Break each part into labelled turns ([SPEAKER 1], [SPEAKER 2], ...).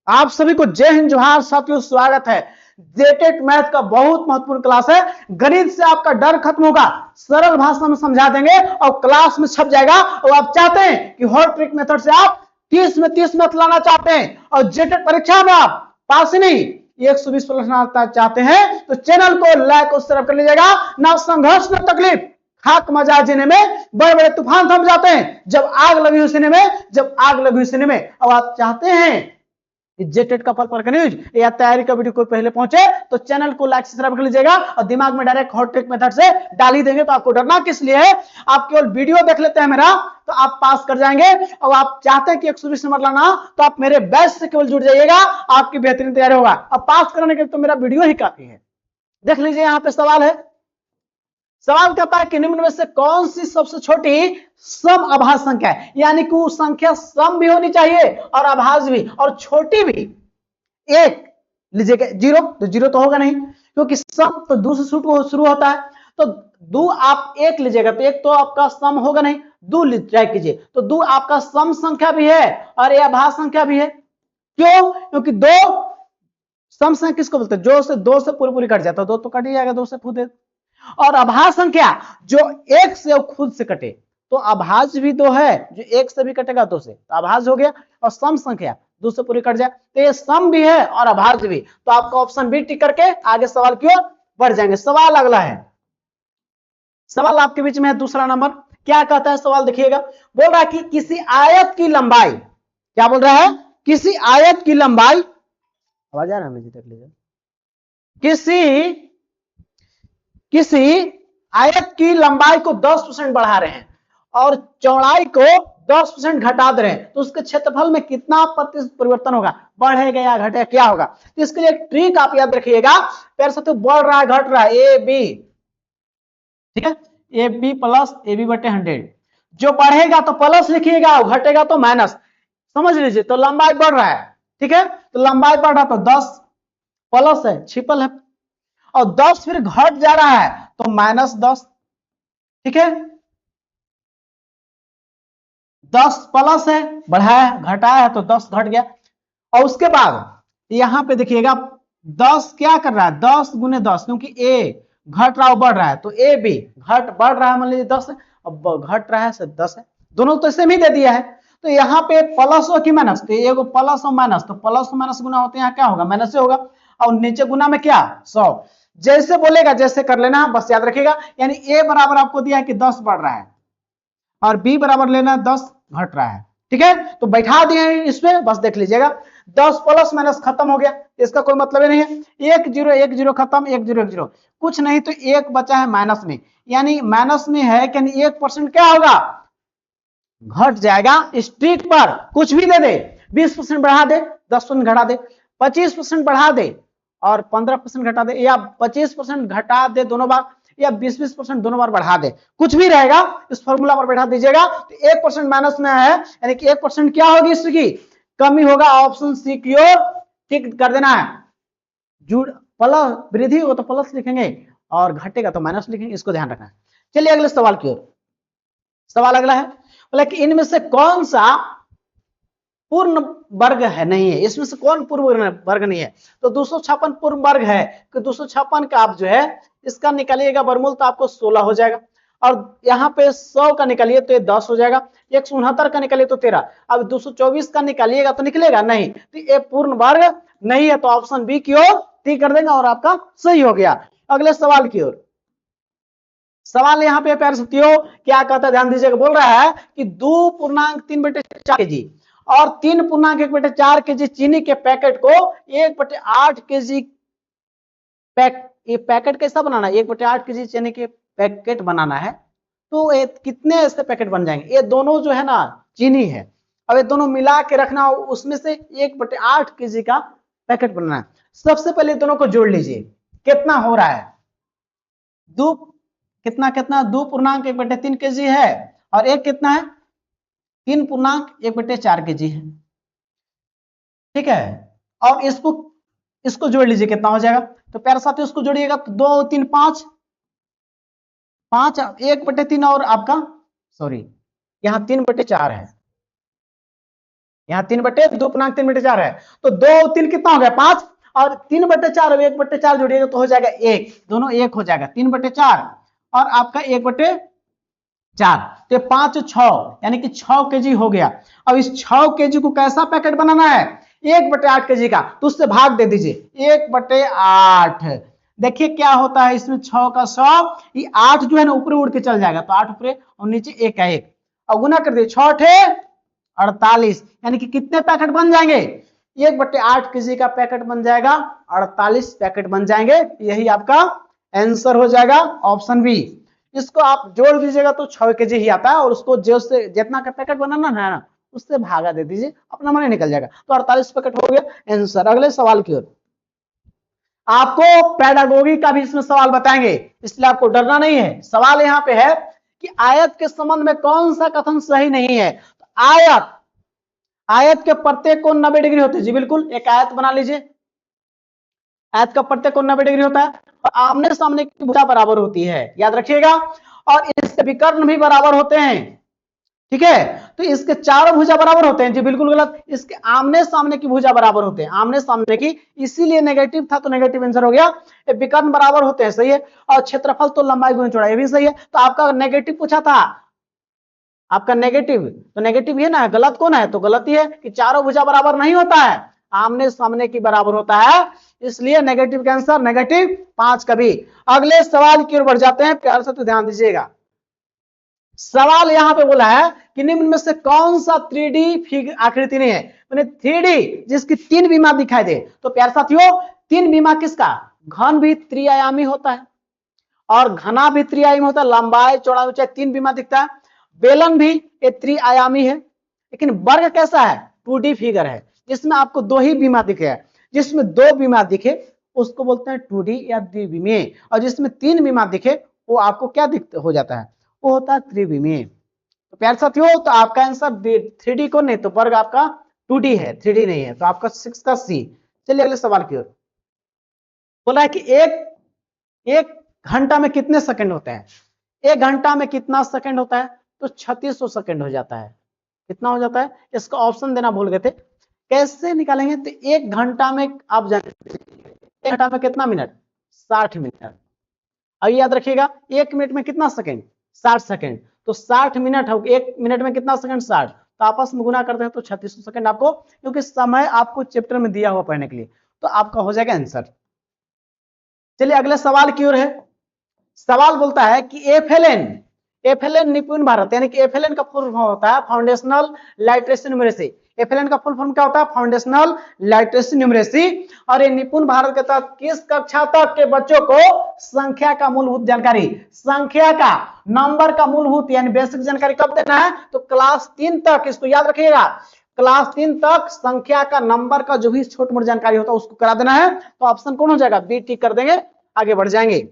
[SPEAKER 1] आप सभी को जय हिंद जोहार साथियों, स्वागत है। जेटेट मैथ का बहुत महत्वपूर्ण क्लास है। गणित से आपका डर खत्म होगा, सरल भाषा में समझा देंगे और क्लास में छप जाएगा। और आप चाहते हैं कि हॉट ट्रिक मेथड से आप 30 में 30 मैथ लाना चाहते हैं और जेटेट परीक्षा में आप पास ही नहीं 120 प्लस लाना चाहते हैं, तो चैनल को लाइक और सब्सक्राइब कर लीजिएगा। ना संघर्ष ना तकलीफ, खाक मजा जीने में बड़े बड़े तूफान थम जाते हैं जब आग लगी हुई सीने में, जब आग लगी हुई सीने में। अब आप चाहते हैं जेटेट का पल का न्यूज या तैयारी का वीडियो कोई पहले पहुंचे, तो चैनल को लाइक सब्सक्राइब कर लीजिएगा और दिमाग में डायरेक्ट हॉट ट्रिक मेथड से डाल ही देंगे। तो आपको डरना किस लिए है? आप केवल वीडियो देख लेते हैं मेरा तो आप पास कर जाएंगे। और आप चाहते हैं कि 120 नंबर लाना, तो आप मेरे बैच से केवल जुड़ जाइएगा, आपकी बेहतरीन तैयारी होगा। अब पास करने के लिए तो मेरा वीडियो ही काफी है। देख लीजिए, यहाँ पे सवाल है। सवाल कहता है कि निम्न में से कौन सी सबसे छोटी सम अभाज्य संख्या है, यानी कि वो संख्या सम भी होनी चाहिए और अभाज्य भी और छोटी भी। एक लीजिएगा, जीरो तो जीरो तो होगा नहीं, क्योंकि सम तो दो से शुरू होता है। तो दो आप एक लीजिएगा तो एक तो आपका सम होगा नहीं, दो ट्राई कीजिए तो दो आपका सम संख्या भी है और यह अभाज्य संख्या भी है। क्यों? क्योंकि दो सम संख्या किसको बोलते हैं? जो से दो से पूरी पूरी कट जाता है, दो तो कट ही जाएगा दो से खुद। और अभाज्य संख्या जो एक से खुद से कटे, तो अभाज्य भी दो है, जो एक से भी कटेगा दो से, तो अभाज्य हो गया। और सम संख्या दो से पूरी कट जाए तो ये सम भी है और अभाज्य भी। तो आपका ऑप्शन बी टिक करके आगे सवाल की ओर बढ़ जाएंगे। सवाल अगला है, सवाल आपके बीच में है दूसरा नंबर। क्या कहता है सवाल? देखिएगा, बोल रहा है कि किसी आयत की लंबाई, क्या बोल रहा है? किसी आयत की लंबाई, आवाज आ रहा है? देख लीजिए, किसी आयत की लंबाई को 10% बढ़ा रहे हैं और चौड़ाई को 10% घटा दे रहे हैं, तो उसके क्षेत्रफल में कितना प्रतिशत परिवर्तन होगा? बढ़ेगा या घटेगा, क्या होगा? तो इसके लिए एक ट्रिक आप याद रखिएगा। प्यारे साथियों, बढ़ रहा है घट रहा है, ए बी, ठीक है, A B plus A B बटे 100। जो बढ़ेगा तो प्लस लिखिएगा और घटेगा तो माइनस, समझ लीजिए। तो लंबाई बढ़ रहा है, ठीक है, तो लंबाई बढ़ रहा तो 10 प्लस है, छिपल है, और 10 फिर घट जा रहा है तो -10, ठीक है। 10 प्लस है, बढ़ाया घटाया है तो 10 घट गया। और उसके बाद यहां पे देखिएगा 10 क्या कर रहा है? 10 गुने 10, क्योंकि ए घट रहा है बढ़ रहा है, तो ए बी घट बढ़ रहा है, मान लीजिए 10 है, अब घट रहा है 10 है, दोनों तो सेम ही दे दिया है। तो यहाँ पे प्लस हो कि माइनस? तो एगो प्लस और माइनस, तो प्लस और माइनस गुना होते हैं, यहाँ क्या होगा? माइनस से होगा। और नीचे गुना में क्या? 100। जैसे बोलेगा जैसे कर लेना, बस याद रखिएगा। यानी ए बराबर आपको दिया है कि 10 बढ़ रहा है और बी बराबर लेना 10 घट रहा है, ठीक है। तो बैठा दिए हैं इसमें, बस देख लीजिएगा। 10 प्लस माइनस खत्म हो गया, इसका कोई मतलब ही नहीं है। 1 0 खत्म, 1 0 1 0 कुछ नहीं, तो एक बचा है माइनस में, यानी माइनस में है, यानी 1% क्या होगा? घट जाएगा। स्ट्रीक पर कुछ भी दे दे, 20% बढ़ा दे, 10% घटा दे, 25% बढ़ा दे और 15% घटा दे, या 25% घटा दे दोनों बार, या 20% दोनों बार बढ़ा दे, कुछ भी रहेगा इस फॉर्मूला पर बैठा दीजिएगा। तो 1% माइनस में है, यानी कि 1% क्या होगी? इसकी कमी होगा। ऑप्शन सी की ओर टिक कर देना है। जुड़ प्लस वृद्धि हो तो प्लस लिखेंगे और घटेगा तो माइनस लिखेंगे, इसको ध्यान रखना है। चलिए अगले सवाल की ओर। सवाल अगला है, बोला कि इनमें से कौन सा पूर्ण वर्ग है, नहीं है, इसमें से कौन पूर्ण वर्ग नहीं है? तो 256 पूर्ण वर्ग है, कि 256 का आप जो है इसका निकालिएगा वर्गमूल तो आपको 16 हो जाएगा। और यहाँ पे 100 का निकालिए तो ये 10 हो जाएगा। 169 का निकालिए तो 13। अब 224 का निकालिएगा तो निकलेगा नहीं, तो ये पूर्ण वर्ग नहीं है। तो ऑप्शन बी की ओर टिक कर देंगे और आपका सही हो गया। अगले सवाल की ओर। सवाल यहाँ पे प्यारे साथियों क्या कहता है, ध्यान दीजिएगा। बोल रहा है कि 2.3/4 केजी और 3.1/4 केजी चीनी के पैकेट को 1/8 केजी ये पैकेट कैसा बनाना है? 1/8 केजी चीनी के पैकेट बनाना है। तो कितने ऐसे पैकेट बन जाएंगे? ये दोनों जो है ना चीनी है, अब ये दोनों मिला के रखना, उसमें से 1/8 केजी का पैकेट बनाना है। सबसे पहले दोनों को जोड़ लीजिए, कितना हो रहा है? दो कितना कितना 2.1/3 केजी है और एक कितना है? 3.1/4 केजी है, ठीक है। और इसको जोड़ लीजिए, कितना हो जाएगा? तो प्यारे साथियों उसको जोड़िएगा तो 2 3 5 5 1/3 और आपका सॉरी यहाँ 3/4 है, यहाँ 3/2.3/4 है, तो 2 3 कितना हो गया 5, और 3/4 और 1/4 जोड़िएगा तो हो जाएगा 1, दोनों 1 हो जाएगा, 3/4 और आपका 1/4, तो 5 6 यानी कि 6 kg हो गया। अब इस 6 kg को कैसा पैकेट बनाना है, 1/8 kg का, तो उससे भाग दे दीजिए, 1/8। देखिए क्या होता है इसमें, 6 का 100, ये 8 जो है ना ऊपर उड़ के चल जाएगा, तो 8 ऊपर और नीचे 1 का 1, और गुना कर दिए 6 × 48, यानी कि कितने पैकेट बन जाएंगे, 1/8 kg का पैकेट बन जाएगा, 48 पैकेट बन जाएंगे। यही आपका आंसर हो जाएगा ऑप्शन बी। इसको आप जोड़ दीजिएगा तो 6 kg ही आता है, और उसको जो से जितना का पैकेट बनाना है ना उससे भागा दे दीजिए, अपना मन निकल जाएगा, तो 48 पैकेट हो गया आंसर। अगले सवाल की ओर, आपको पेडागोगी का भी इसमें सवाल बताएंगे, इसलिए आपको डरना नहीं है। सवाल यहाँ पे है कि आयत के संबंध में कौन सा कथन सही नहीं है, तो आयत के प्रत्येक कोण 90 डिग्री होते हैं, जी बिल्कुल, एक आयत बना लीजिए, आयत का प्रत्येक कोण 90 डिग्री होता है, और आमने सामने की भुजा बराबर होती है, याद रखिएगा, और इसके विकर्ण भी बराबर होते हैं, ठीक है, तो इसके चारों भुजा बराबर होते हैं, जी बिल्कुल गलत, इसके आमने सामने की भुजा बराबर होते हैं, आमने सामने की, इसीलिए नेगेटिव था, तो नेगेटिव आंसर हो गया। विकर्ण बराबर होते हैं, सही है, और क्षेत्रफल तो लंबाई गुना चौड़ाई, ये भी सही है, तो आपका नेगेटिव पूछा था, आपका नेगेटिव, तो नेगेटिव है ना, गलत कौन है, तो गलत ही है कि चारों भुजा बराबर नहीं होता है, आमने सामने की बराबर होता है, इसलिए नेगेटिव का आंसर नेगेटिव 5 कभी। अगले सवाल की ओर बढ़ जाते हैं, प्यार से तो ध्यान दीजिएगा। सवाल यहां पे बोला है कि निम्न में से कौन सा 3D आकृति नहीं है, मैंने 3D जिसकी 3 विमा दिखाई दे, तो प्यार साथियों 3 विमा किसका, घन भी त्रिआयामी होता है और घना भी त्रिआयामी होता है, लंबाई चौड़ाई ऊंचाई 3 विमा दिखता है, बेलन भी ये त्रिआयामी है, लेकिन वर्ग कैसा है, 2D फिगर है, जिसमें आपको 2 ही विमा दिखे, जिसमें 2 विमा दिखे उसको बोलते हैं 2D या द्विविमीय, और जिसमें 3 विमा दिखे वो आपको क्या दिखते हो जाता है, वो होता है त्रिविमीय। तो प्यारे साथियों, तो आपका आंसर 3D को नहीं, तो वर्ग आपका 2D है, 3D नहीं है, तो आपका 6 का C। चलिए अगले सवाल की ओर, बोला है कि एक घंटा में कितने सेकंड होते हैं, 1 घंटा में कितना सेकंड होता है, तो 3600 सेकंड हो जाता है, कितना हो जाता है, इसका ऑप्शन देना भूल गए थे, कैसे निकालेंगे, तो 1 घंटा में आप जानते 1 घंटा में कितना मिनट, 60 मिनट, और याद रखिएगा 1 मिनट में कितना सेकंड, 60 सेकंड, तो 60 मिनट हो, 1 मिनट में कितना सेकंड 60, तो आपस में गुना करते हैं तो 3600 सेकंड आपको, क्योंकि समय आपको चैप्टर में दिया हुआ पढ़ने के लिए, तो आपका हो जाएगा आंसर। चलिए अगले सवाल की ओर है, सवाल बोलता है कि एफएलएन निपुण भारत, यानी कि एफएलएन का फुल फॉर्म होता है फाउंडेशनल लिटरेसी न्यूमरेसी, एफएलएन का फुल फॉर्म क्या होता है, फाउंडेशनल लिटरेसी न्यूमरेसी, और ये निपुण भारत के तहत किस कक्षा तक के बच्चों को संख्या का मूलभूत जानकारी, संख्या का नंबर का मूलभूत यानी बेसिक जानकारी कब देना है, तो क्लास 3 तक, इसको याद रखिएगा, क्लास 3 तक संख्या का नंबर का जो भी छोटी मोटी जानकारी होता है उसको करा देना है, तो ऑप्शन कौन हो जाएगा, बी टिक कर देंगे, आगे बढ़ जाएंगे।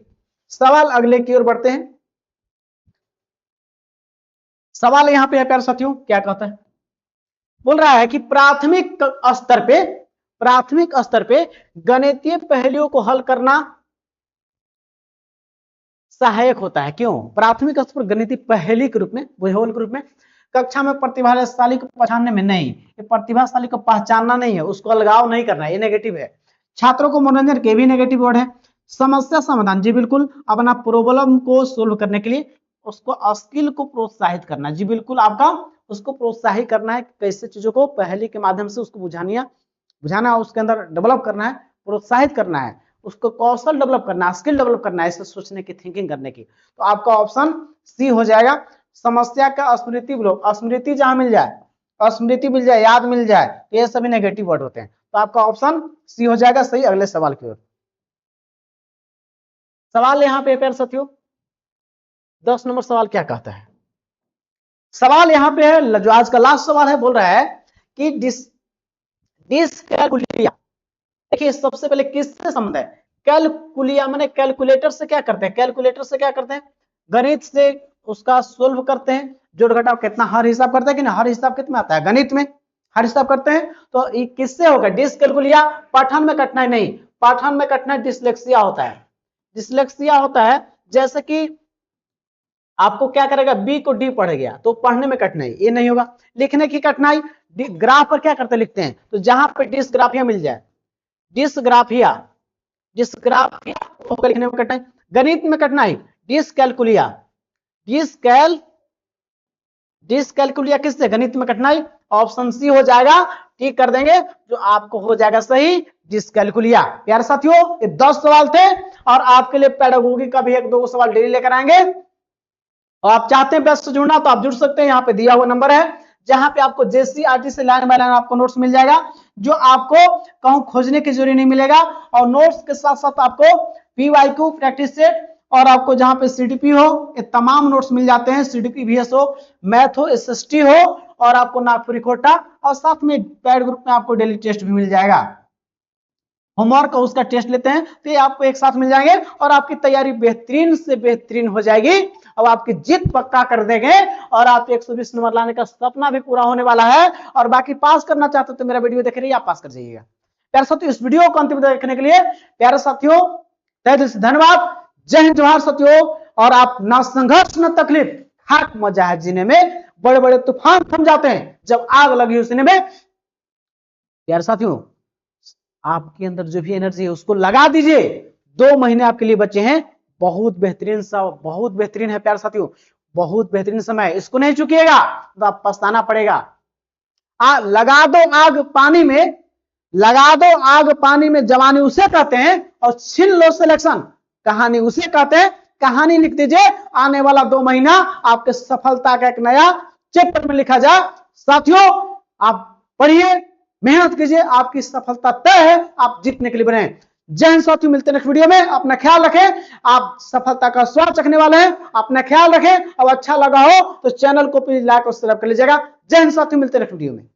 [SPEAKER 1] सवाल अगले की ओर बढ़ते हैं, सवाल यहां पे है प्यारे साथियों, क्या कहता है, बोल रहा है कि प्राथमिक स्तर पे गणितीय पहेलियों को हल करना सहायक होता है, क्यों, प्राथमिक स्तर पर गणितीय पहेली के रूप में, भूगोल के रूप में, कक्षा में प्रतिभाशाली को पहचानने में नहीं, ये प्रतिभाशाली को पहचानना नहीं है, उसको अलगाव नहीं करना है, ये नेगेटिव है, छात्रों को मनोरंजन के भी नेगेटिव वर्ड है, समस्या समाधान, जी बिल्कुल, अपना प्रॉब्लम को सोल्व करने के लिए उसको स्किल को प्रोत्साहित करना, जी बिल्कुल, आपका उसको प्रोत्साहित करना है, कैसे चीजों को पहेली के माध्यम से उसको बुझाना, उसके अंदर डेवलप करना है, प्रोत्साहित करना है, उसको कौशल डेवलप करना, स्किल डेवलप करना है, ऐसे सोचने की, थिंकिंग करने की, तो आपका ऑप्शन सी हो जाएगा। समस्या का स्मृति जहां मिल जाए, स्मृति मिल जाए, याद मिल जाए, तो ये सभी नेगेटिव वर्ड होते हैं, तो आपका ऑप्शन सी हो जाएगा सही। अगले सवाल की ओर, सवाल यहां पे प्यारे साथियों 10 नंबर सवाल क्या कहता है, सवाल यहां पे है, जो आज का लास्ट सवाल है, बोल रहा है कि डिसकैलकुलिया, देखिए सबसे पहले किससे संबंध है, कैलकुलिया माने कैलकुलेटर से क्या करते हैं, कैलकुलेटर से क्या करते हैं, गणित से उसका सोल्व करते हैं, जोड़ घटाव कितना हर हिसाब करते हैं कि ना, हर हिसाब कितना आता है, गणित में हर हिसाब करते हैं, तो ये किससे होगा, डिसकैलकुलिया, पठन में कठिनाई नहीं, पठन में कठिनाई डिसलेक्सिया होता है, डिसलेक्सिया होता है, जैसे कि आपको क्या करेगा, बी को डी पढ़ गया तो पढ़ने में कठिनाई, ये नहीं होगा। लिखने की कठिनाई, ग्राफ पर क्या करते लिखते हैं, तो जहां पे डिस्ग्राफिया मिल जाए, डिस्ग्राफिया लिखने में कठिनाई। गणित में कठिनाई, डिसकैलकुलिया, डिसकैलकुलिया किससे, गणित में कठिनाई, ऑप्शन सी हो जाएगा, ठीक कर देंगे, जो आपको हो जाएगा सही, डिसकैलकुलिया। प्यारे साथियों, ये 10 सवाल थे और आपके लिए पेडागोगी का भी 1-2 सवाल डेली लेकर आएंगे। और आप चाहते हैं बैच से जुड़ना तो आप जुड़ सकते हैं, यहाँ पे दिया हुआ नंबर है, जहां पे आपको जेसीईआरटी से लाइन बाय लाइन आपको नोट्स मिल जाएगा, जो आपको कहूं खोजने की जरूरत नहीं मिलेगा। और नोट्स के साथ साथ आपको पीवाईक्यू, प्रैक्टिस सेट और आपको जहां पे सीडीपी हो, ये तमाम नोट्स मिल जाते हैं। सीडीपी वीएस हो, मैथ हो, एसएसटी हो, और आपको नागपुरी कोटा, और साथ में पैड ग्रुप में आपको डेली टेस्ट भी मिल जाएगा। होमवर्क और उसका टेस्ट लेते हैं तो ये आपको एक साथ मिल जाएंगे और आपकी तैयारी बेहतरीन से बेहतरीन हो जाएगी। अब आपकी जीत पक्का कर देंगे और आप 120 नंबर लाने का सपना भी पूरा होने वाला है। और बाकी पास करना चाहते हो तो मेरा वीडियो देख रही है, आप पास कर जाइएगा। प्यारे साथियों, इस वीडियो को अंतिम तक देखने के लिए प्यारे साथियों तहे दिल से धन्यवाद। जय हिंद, जोहार साथियों। और आप ना संघर्ष न तकलीफ, खाक मजा है जीने में, बड़े बड़े तूफान थम जाते हैं जब आग लगी हो सीने में। प्यारे साथियों, आपके अंदर जो भी एनर्जी है उसको लगा दीजिए। 2 महीने आपके लिए बचे हैं, बहुत बेहतरीन है प्यारे साथियों, बहुत बेहतरीन समय है, इसको नहीं चुकिएगा तो आप पछताना पड़ेगा। लगा दो आग पानी में, लगा दो आग पानी में, जवानी उसे कहते हैं, और छीन लो सिलेक्शन, कहानी उसे कहते हैं। कहानी लिख दीजिए, आने वाला 2 महीना आपके सफलता का एक नया चैप्टर में लिखा जाए। साथियों, आप पढ़िए, मेहनत कीजिए, आपकी सफलता तय है, आप जीतने के लिए बने। जय हिंद साथियों, मिलते हैं नेक्स्ट वीडियो में। अपना ख्याल रखें, आप सफलता का स्वाद चखने वाले हैं, अपना ख्याल रखें। अब अच्छा लगा हो तो चैनल को प्लीज लाइक और सब्सक्राइब कर लीजिएगा। जय हिंद साथियों, मिलते हैं नेक्स्ट वीडियो में।